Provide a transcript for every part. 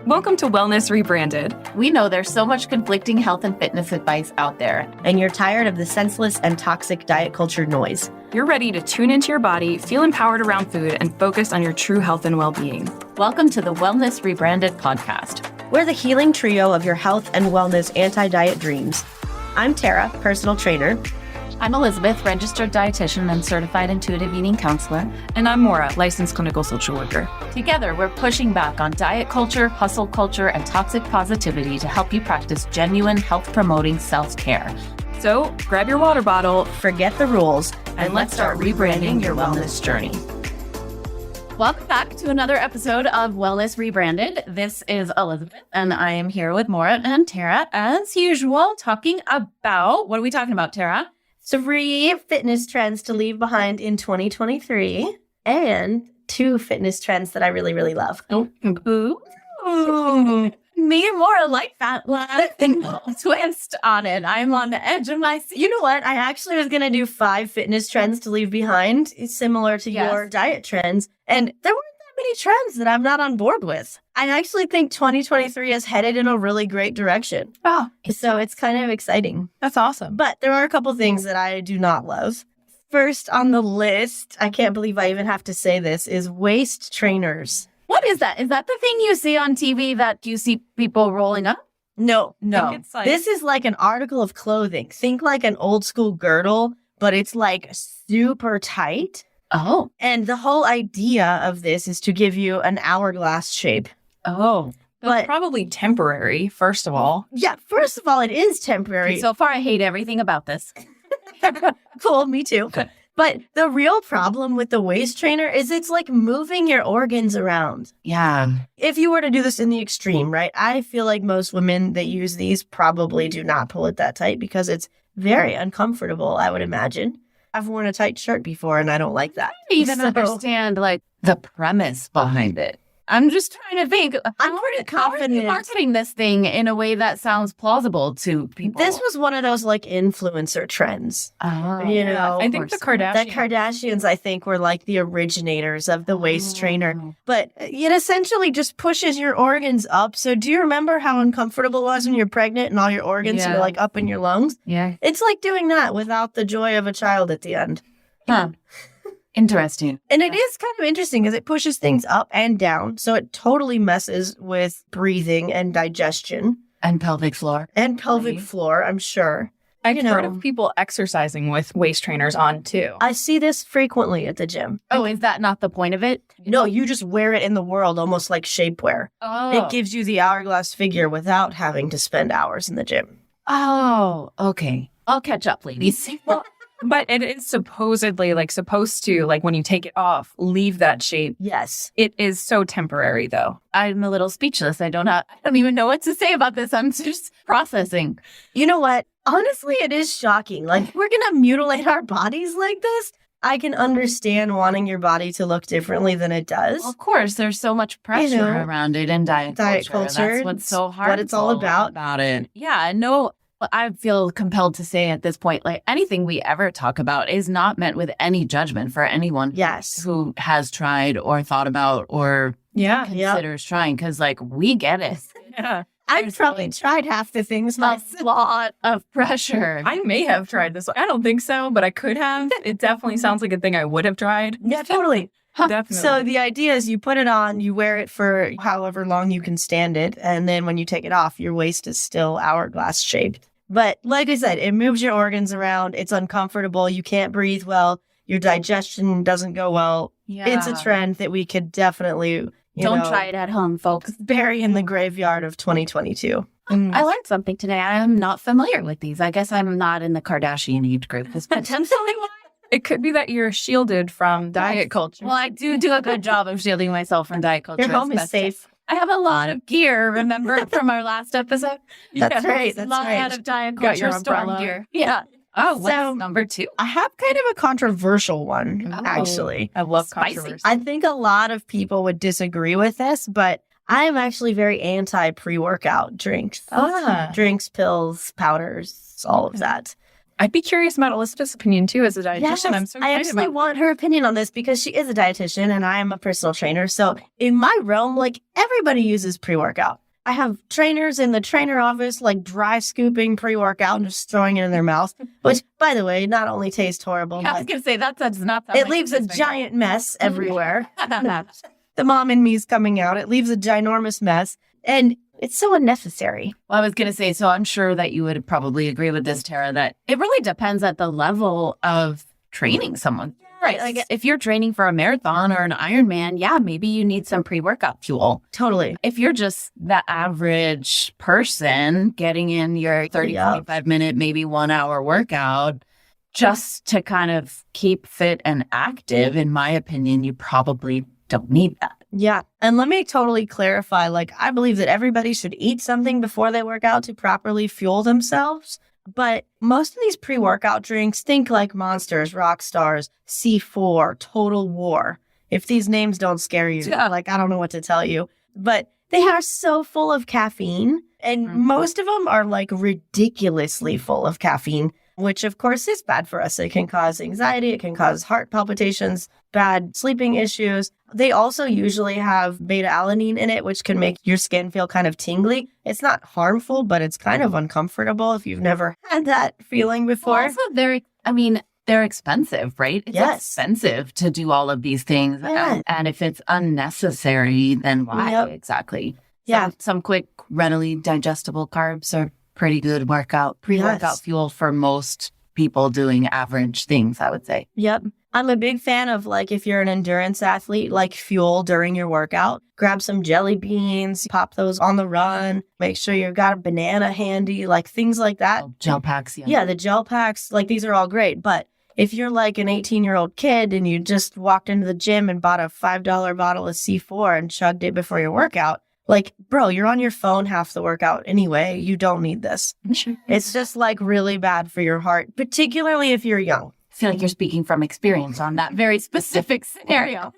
Welcome to Wellness Rebranded. We know there's so much conflicting health and fitness advice out there. And you're tired of the senseless and toxic diet culture noise. You're ready to tune into your body, feel empowered around food, and focus on your true health and well-being. Welcome to the Wellness Rebranded podcast. We're the healing trio of your health and wellness anti-diet dreams. I'm Tara, personal trainer. I'm Elizabeth, registered dietitian and certified intuitive eating counselor. And I'm Maura, licensed clinical social worker. Together, we're pushing back on diet culture, hustle culture, and toxic positivity to help you practice genuine health-promoting self-care. So grab your water bottle, forget the rules, and let's start rebranding your wellness journey. Welcome back to another episode of Wellness Rebranded. This is Elizabeth, and I am here with Maura and Tara, as usual, talking about, what are we talking about, Tara? 3 fitness trends to leave behind in 2023 and 2 fitness trends that I really, really love. Ooh. Me and Maura like that twist on it. I'm on the edge of my seat. You know what? I actually was going to do 5 fitness trends to leave behind. It's similar to your diet trends. And there weren't that many trends that I'm not on board with. I actually think 2023 is headed in a really great direction. Oh, so it's kind of exciting. That's awesome. But there are a couple things that I do not love. First on the list, I can't believe I even have to say this, is waist trainers. What is that? Is that the thing you see on TV that you see people rolling up? No. This is like an article of clothing. Think like an old school girdle, but it's like super tight. Oh. And the whole idea of this is to give you an hourglass shape. Oh. But probably temporary, first of all. Yeah, first of all, it is temporary. So far, I hate everything about this. Cool, me too. But the real problem with the waist trainer is it's like moving your organs around. Yeah. If you were to do this in the extreme, right? I feel like most women that use these probably do not pull it that tight because it's very uncomfortable, I would imagine. I've worn a tight shirt before and I don't like that. I even understand like the premise behind it. I'm just trying to think. I'm pretty confident. How are you marketing this thing in a way that sounds plausible to people? This was one of those like influencer trends. Oh, you know, I think the Kardashians, I think, were like the originators of the waist trainer. But it essentially just pushes your organs up. So do you remember how uncomfortable it was when you're pregnant and all your organs are like up in your lungs? Yeah. It's like doing that without the joy of a child at the end. Huh. Interesting. And it is kind of interesting because it pushes things up and down. So it totally messes with breathing and digestion. And pelvic floor. And pelvic floor, I'm sure. I've heard of people exercising with waist trainers on too. I see this frequently at the gym. Oh, is that not the point of it? No, you just wear it in the world almost like shapewear. Oh. It gives you the hourglass figure without having to spend hours in the gym. Oh, okay. I'll catch up, ladies. But it is supposedly supposed to, when you take it off, leave that shape. Yes. It is so temporary, though. I'm a little speechless. I don't even know what to say about this. I'm just processing. You know what? Honestly, it is shocking. We're going to mutilate our bodies like this. I can understand wanting your body to look differently than it does. Well, of course, there's so much pressure around it in diet culture. That's what's so hard. What it's all about it. Yeah, no. I feel compelled to say at this point, anything we ever talk about is not meant with any judgment for anyone who has tried or thought about or considers trying, because we get it. Yeah. I've probably tried half the things. A lot of pressure. I may have tried this. I don't think so, but I could have. It definitely sounds like a thing I would have tried. Yeah, totally. Definitely. So the idea is you put it on, you wear it for however long you can stand it, and then when you take it off, your waist is still hourglass shaped. But like I said, it moves your organs around. It's uncomfortable. You can't breathe well. Your digestion doesn't go well. Yeah. It's a trend that we could definitely, don't try it at home, folks. Bury in the graveyard of 2022. I learned something today. I am not familiar with these. I guess I'm not in the Kardashian age group. That's potentially why. It could be that you're shielded from diet culture. Well, I do a good job of shielding myself from diet culture. Your home is safe. I have a lot of gear, remember, from our last episode? That's right. That's a lot of diet culture. Got your umbrella. Gear. Yeah. Oh, what's number 2? I have kind of a controversial one, actually. I love Spicy. controversy. I think a lot of people would disagree with this, but I am actually very anti pre-workout drinks. Drinks, pills, powders, all of that. I'd be curious about Elizabeth's opinion too as a dietitian. Yes, I'm so I excited actually about want her opinion on this because she is a dietitian and I am a personal trainer. So in my realm, like everybody uses pre-workout. I have trainers in the trainer office, like dry scooping pre-workout and just throwing it in their mouth, which, by the way, not only tastes horrible, I was but going to say that does not sound it like leaves a this giant mess everywhere. The mom in me is coming out. It leaves a ginormous mess. And it's so unnecessary. Well, I was going to say, so I'm sure that you would probably agree with this, Tara, that it really depends at the level of training someone. Right. Like if you're training for a marathon or an Ironman, yeah, maybe you need some pre-workout fuel. Totally. If you're just the average person getting in your 30, 45 minute, maybe 1 hour workout just to kind of keep fit and active, in my opinion, you probably don't need that. Yeah. And let me totally clarify, like, I believe that everybody should eat something before they work out to properly fuel themselves. But most of these pre-workout drinks, think like Monsters, Rockstars, C4, Total War. If these names don't scare you, like, I don't know what to tell you. But they are so full of caffeine. And most of them are like ridiculously full of caffeine, which of course is bad for us. It can cause anxiety. It can cause heart palpitations, bad sleeping issues. They also usually have beta-alanine in it, which can make your skin feel kind of tingly. It's not harmful, but it's kind of uncomfortable if you've never had that feeling before. Well, also, they're expensive, right? It's expensive to do all of these things. Yeah. And if it's unnecessary, then why exactly? Yeah. Some quick, readily digestible carbs are pretty good pre-workout fuel for most people doing average things, I would say. Yep. I'm a big fan of, like, if you're an endurance athlete, like fuel during your workout, grab some jelly beans, pop those on the run, make sure you've got a banana handy, like things like that. Gel packs. Yeah, the gel packs, like these are all great. But if you're like an 18-year-old kid and you just walked into the gym and bought a $5 bottle of C4 and chugged it before your workout, like, bro, you're on your phone half the workout anyway. You don't need this. It's just like really bad for your heart, particularly if you're young. I feel like you're speaking from experience on that very specific scenario.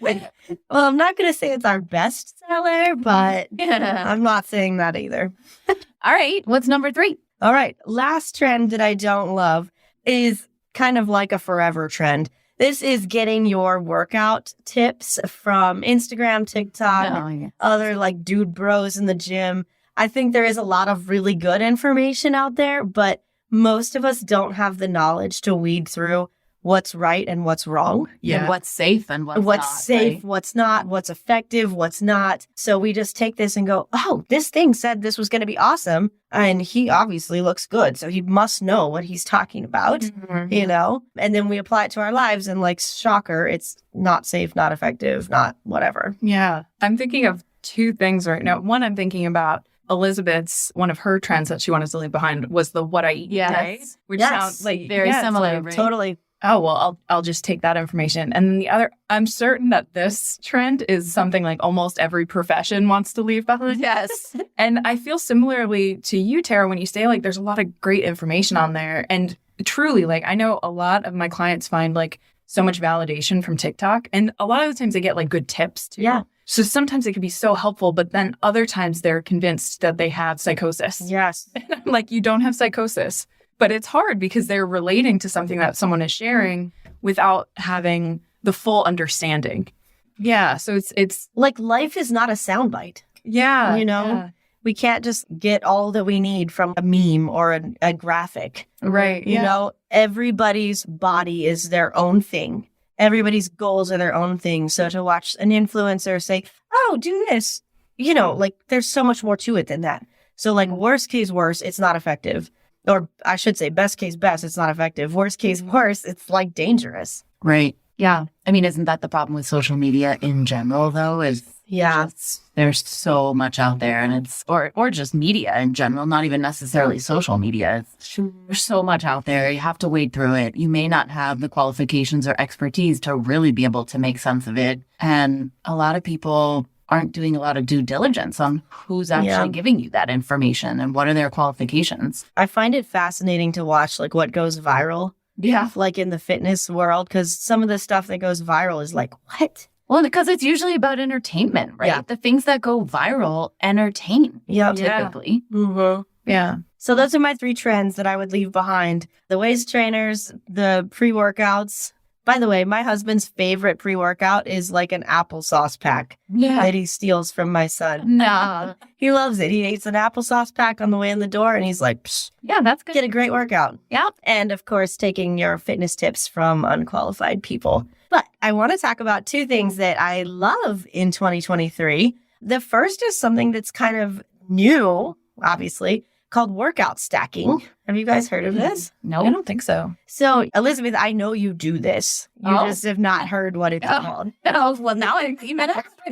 Well, I'm not going to say it's our best seller, but I'm not saying that either. All right. What's number 3? All right. Last trend that I don't love is kind of like a forever trend. This is getting your workout tips from Instagram, TikTok, other like dude bros in the gym. I think there is a lot of really good information out there, but most of us don't have the knowledge to weed through what's right and what's wrong. And what's safe and what's not, safe, right? what's not, what's effective, what's not. So we just take this and go, oh, this thing said this was going to be awesome. And he obviously looks good. So he must know what he's talking about, you know? And then we apply it to our lives and, like, shocker, it's not safe, not effective, not whatever. Yeah. I'm thinking of 2 things right now. One, I'm thinking about Elizabeth's, one of her trends that she wanted to leave behind was the what I eat, right? Which sounds like very similar, like, right? Totally. Oh, well, I'll just take that information. And then the other, I'm certain that this trend is something like almost every profession wants to leave behind. Yes. And I feel similarly to you, Tara, when you say, like, there's a lot of great information on there. And truly, like, I know a lot of my clients find, like, so much validation from TikTok. And a lot of the times they get, like, good tips too. Yeah. So sometimes it can be so helpful, but then other times they're convinced that they have psychosis. Yes. And I'm like, you don't have psychosis. But it's hard because they're relating to something that someone is sharing without having the full understanding. Yeah. So it's like, life is not a soundbite. Yeah. You know? Yeah. We can't just get all that we need from a meme or a graphic. Right. You know, everybody's body is their own thing. Everybody's goals are their own thing. So to watch an influencer say, oh, do this, you know, like, there's so much more to it than that. So, like, worst case worse, it's not effective. Or I should say best case best, it's not effective. Worst case worse, it's, like, dangerous. Right. Yeah. I mean, isn't that the problem with social media in general, though? There's so much out there, and it's, or just media in general, not even necessarily social media. There's so much out there. You have to wade through it. You may not have the qualifications or expertise to really be able to make sense of it. And a lot of people aren't doing a lot of due diligence on who's actually giving you that information and what are their qualifications. I find it fascinating to watch, like, what goes viral. Yeah. Like, in the fitness world, because some of the stuff that goes viral is like, what? Well, because it's usually about entertainment, right? Yeah. The things that go viral entertain, Yeah. typically. Mm-hmm. Yeah. So those are my 3 trends that I would leave behind. The waist trainers, the pre-workouts. By the way, my husband's favorite pre-workout is like an applesauce pack that he steals from my son. No. He loves it. He eats an applesauce pack on the way in the door and he's like, psh, Yeah, that's good. get a great workout. Yeah. And of course, taking your fitness tips from unqualified people. But I want to talk about 2 things that I love in 2023. The first is something that's kind of new, obviously, called workout stacking. Have you guys heard of this? No, I don't think so. So, Elizabeth, I know you do this. You just have not heard what it's called. Oh, well, now I'm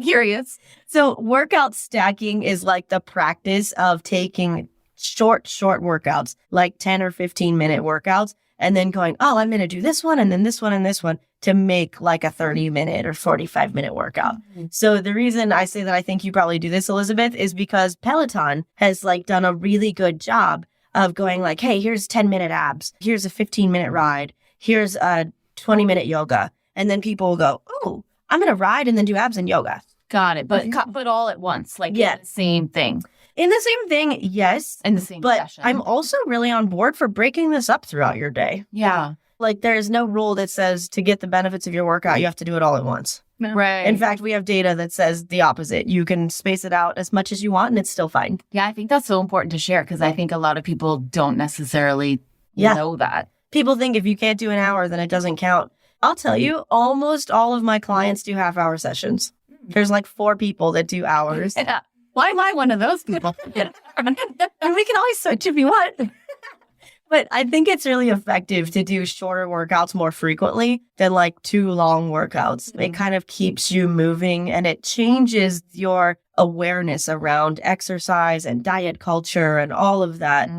curious. So, workout stacking is like the practice of taking short workouts, like 10 or 15 minute workouts, and then going, oh, I'm going to do this one and then this one and this one to make like a 30-minute or 45-minute workout. So the reason I say that I think you probably do this, Elizabeth, is because Peloton has like done a really good job of going like, hey, here's 10-minute abs. Here's a 15-minute ride. Here's a 20-minute yoga. And then people will go, oh, I'm going to ride and then do abs and yoga. Got it. But all at once, like Yeah. the same thing. In the same thing, yes. In the same But session. I'm also really on board for breaking this up throughout your day. Yeah. Like there is no rule that says to get the benefits of your workout, you have to do it all at once. Right. In fact, we have data that says the opposite. You can space it out as much as you want and it's still fine. Yeah, I think that's so important to share because I think a lot of people don't necessarily know that. People think if you can't do an hour, then it doesn't count. I'll tell you, almost all of my clients do half-hour sessions. There's like 4 people that do hours. Why am I one of those people? And we can always switch if you want. But I think it's really effective to do shorter workouts more frequently than like 2 long workouts. It kind of keeps you moving and it changes your awareness around exercise and diet culture and all of that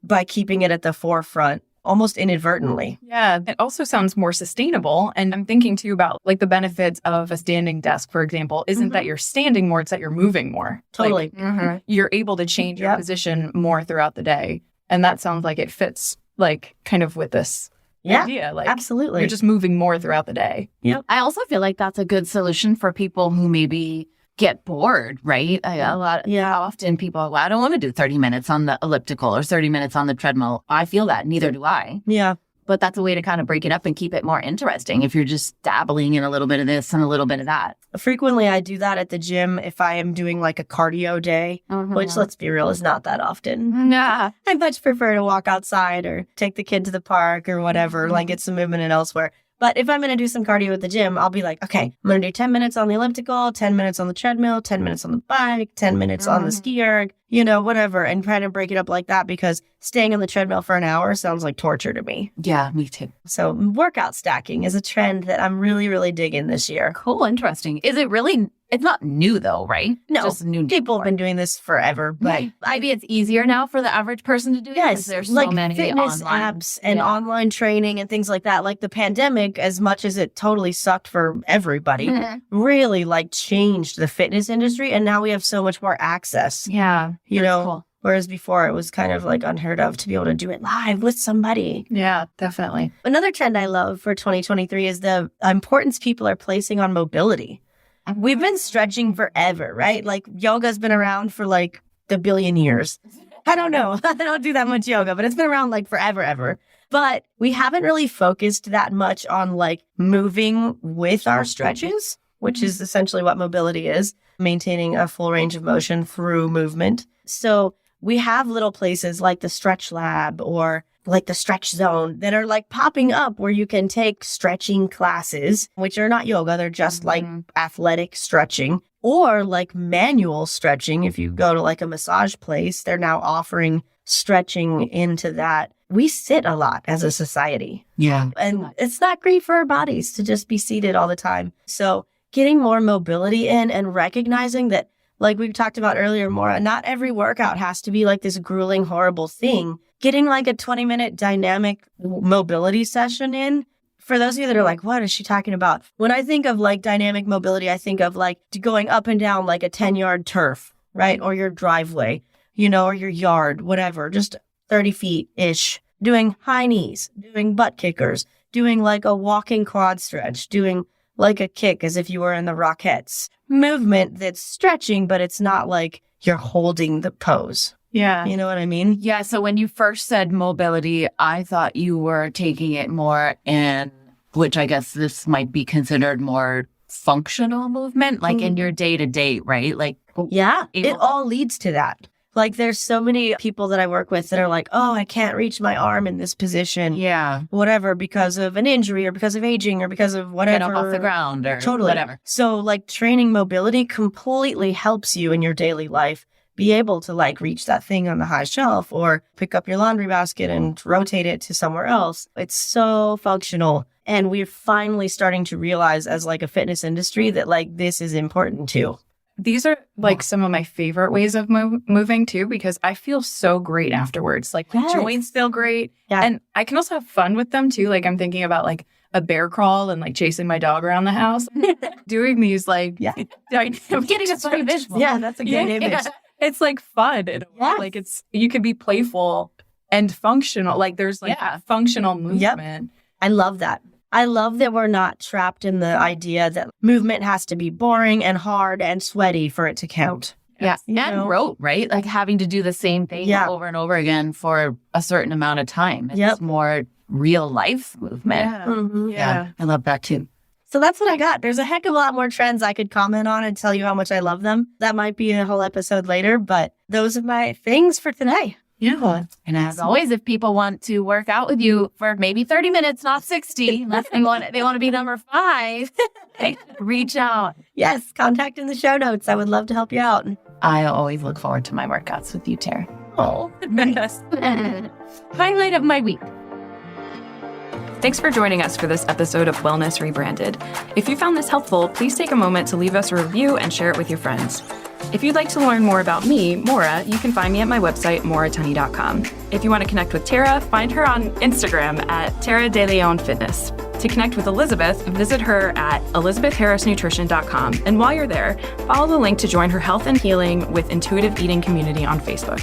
by keeping it at the forefront almost inadvertently. Yeah, it also sounds more sustainable. And I'm thinking too about like the benefits of a standing desk, for example, isn't that you're standing more, it's that you're moving more. Totally. Like, you're able to change your position more throughout the day. And that sounds like it fits like kind of with this idea. Like absolutely. you're just moving more throughout the day. I also feel like that's a good solution for people who maybe get bored, right? Often people are, well, I don't want to do 30 minutes on the elliptical or 30 minutes on the treadmill. I feel that. Neither do I. Yeah. But that's a way to kind of break it up and keep it more interesting if you're just dabbling in a little bit of this and a little bit of that. Frequently, I do that at the gym if I am doing like a cardio day, which, let's be real, is not that often. Yeah. I much prefer to walk outside or take the kid to the park or whatever, like get some movement in elsewhere. But if I'm going to do some cardio at the gym, I'll be like, okay, I'm going to do 10 minutes on the elliptical, 10 minutes on the treadmill, 10 minutes on the bike, 10 minutes on the ski erg, whatever, and try to break it up like that because staying on the treadmill for an hour sounds like torture to me. Yeah, me too. So workout stacking is a trend that I'm really, really digging this year. Cool. Interesting. Is it really, it's not new though, right? No, just new. People have been doing this forever, but maybe it's easier now for the average person to do it. Yes, There's like so many fitness online apps and online training and things like that. Like the pandemic, as much as it totally sucked for everybody, really like changed the fitness industry. And now we have so much more access. Yeah. You know, cool. Whereas before it was kind of like unheard of to be able to do it live with somebody. Yeah, definitely. Another trend I love for 2023 is the importance people are placing on mobility. We've been stretching forever, right? Like yoga's been around for like a billion years. I don't know. I don't do that much yoga, but it's been around like forever, ever. But we haven't really focused that much on like moving with our stretches, which is essentially what mobility is, maintaining a full range of motion through movement. So we have little places like the Stretch Lab or like the Stretch Zone that are like popping up where you can take stretching classes, which are not yoga. They're just like athletic stretching or like manual stretching. If you go to like a massage place, they're now offering stretching into that. We sit a lot as a society. Yeah. And it's not great for our bodies to just be seated all the time. So getting more mobility in and recognizing that, like we talked about earlier, Maura, not every workout has to be like this grueling, horrible thing. Getting like a 20-minute dynamic mobility session in, for those of you that are like, what is she talking about? When I think of like dynamic mobility, I think of like going up and down like a 10-yard turf, right? Or your driveway, or your yard, whatever, just 30 feet-ish, doing high knees, doing butt kickers, doing like a walking quad stretch, doing like a kick as if you were in the Rockettes. Movement that's stretching, but it's not like you're holding the pose. Yeah. You know what I mean? Yeah. So when you first said mobility, I thought you were taking it more in, which I guess this might be considered more functional movement, like in your day to day, right? Like, Yeah, it all leads to that. Like there's so many people that I work with that are like, oh, I can't reach my arm in this position. yeah, Whatever, because of an injury or because of aging or because of whatever. get up off the ground or Totally. whatever. So like training mobility completely helps you in your daily life be able to like reach that thing on the high shelf or pick up your laundry basket and rotate it to somewhere else. It's so functional. And we're finally starting to realize as like a fitness industry that like this is important too. These are like some of my favorite ways of moving too, because I feel so great afterwards. Like my joints feel great. Yeah. And I can also have fun with them too. Like I'm thinking about like a bear crawl and like chasing my dog around the house. Doing these like, I'm getting a funny visual. Yeah, that's a good image. Yeah. It's like fun. Like you could be playful and functional. Like there's like functional movement. I love that. I love that we're not trapped in the idea that movement has to be boring and hard and sweaty for it to count. Yeah. You And know? rote, right? Like having to do the same thing over and over again for a certain amount of time. It's more real life movement. Yeah. Mhm. Yeah. I love that too. So that's what I got. There's a heck of a lot more trends I could comment on and tell you how much I love them. That might be a whole episode later, but those are my things for today. Yeah. And as always, if people want to work out with you for maybe 30 minutes, not 60, unless they want to be number 5, reach out. Yes, contact in the show notes. I would love to help you out. I always look forward to my workouts with you, Tara. Oh, Yes. Highlight of my week. Thanks for joining us for this episode of Wellness Rebranded. If you found this helpful, please take a moment to leave us a review and share it with your friends. If you'd like to learn more about me, Maura, you can find me at my website, mauratunney.com. If you want to connect with Tara, find her on Instagram at Tara De Leon Fitness. To connect with Elizabeth, visit her at elizabethharrisnutrition.com. And while you're there, follow the link to join her health and healing with intuitive eating community on Facebook.